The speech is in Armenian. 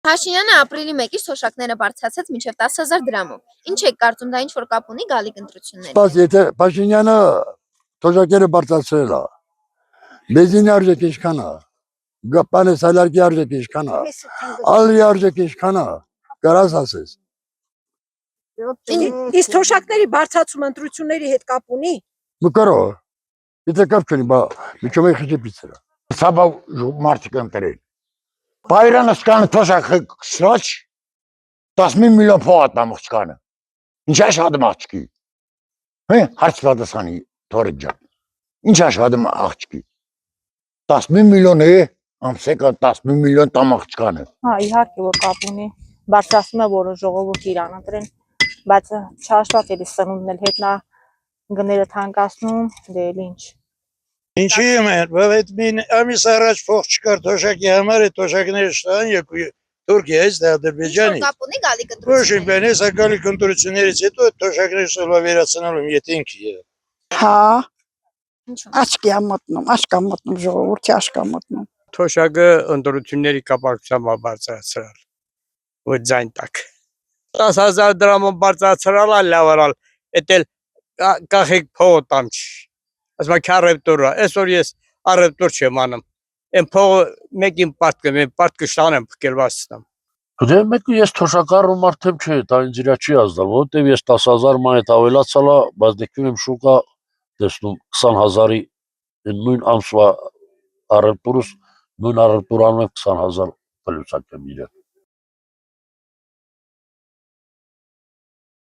Փաշինյանը ապրիլի 1-ից թոշակները բարձրացեց մինչև 10,000 դրամով։ Ինչ եք կարծում, դա ինչ-որ կապ ունի գալիք ընտրությունների հետ։ Սպաս, եթե Փաշինյանը թոշակները բարձրացրել է, բենզինի արժեքը ինչքան է, բանը սալարկի արժեքը ինչքան է, ալի արժեքը ինչքան է, կարաս ասես։ Իսկ թոշակների բարձրացումը ընտրությունների հետ կապ ունի։ Մկարո, եթե կապ չունի, բա միջոմի խճեպից է։ Սաբա մարդիկ ընտրել։ Բայրանս կանը թոշակը սրաչ 10 միլիոն փողատ ամուղջկանը։ Ինչ աշխատում աղջկի։ Հարց պատասխանի թորդ ջան։ Ինչ աշխատում աղջկի։ 10 միլիոն է, ամսեկը 10 միլիոն տամաղջկանը։ Հա, իհարկե որ կապ ունի։ Բարձրացնում է որը ժողովուրդ իրան ընտրեն, բայց չհաշված էլի սնունդն էլ հետ նա գները թանկացնում, դե էլ ինչ։ Ինչի՞ այդ ամիս առաջ փող չկար թոշակի համար է թոշակները շտան եկու Թուրքիայից դա Ադրբեջանից։ Կապ ունի գալիք Ոչ ընտրությունների։ բան, հեսա գալիք ընտրություններից հետո այդ թոշակները շտալվա վերացնալու եթե ինքը է։ Հա, Ինչու՞։ աշկա մտնում ժողովրդի աշկա մտնում։ Թոշակը ընտրությունների կապակցությամբ բարձրացրալ։ Ոչ ձայն տակ։ 10,000 դրամով բարձրացրալ լավ արալ, էդ էլ կախեք փողը տամ չի։ Ասма քարեպտորա, այսօր ես արեպտոր չեմ անում։ Այն փողը մեկին պարտքը շտանեմ փկելվացնամ։ Դե մեկ ես թոշակառու մարդ եմ չէ, դա ինձ իրա չի ազդալ, որովհետև ես 10,000 մանետ ավելացալ է, բայց դեպքում եմ շուկա տեսնում 20,000-ի նույն ամսվա արեպտուրս նույն արեպտուրանում եմ 20,000 պլյուսակ եմ իրեն։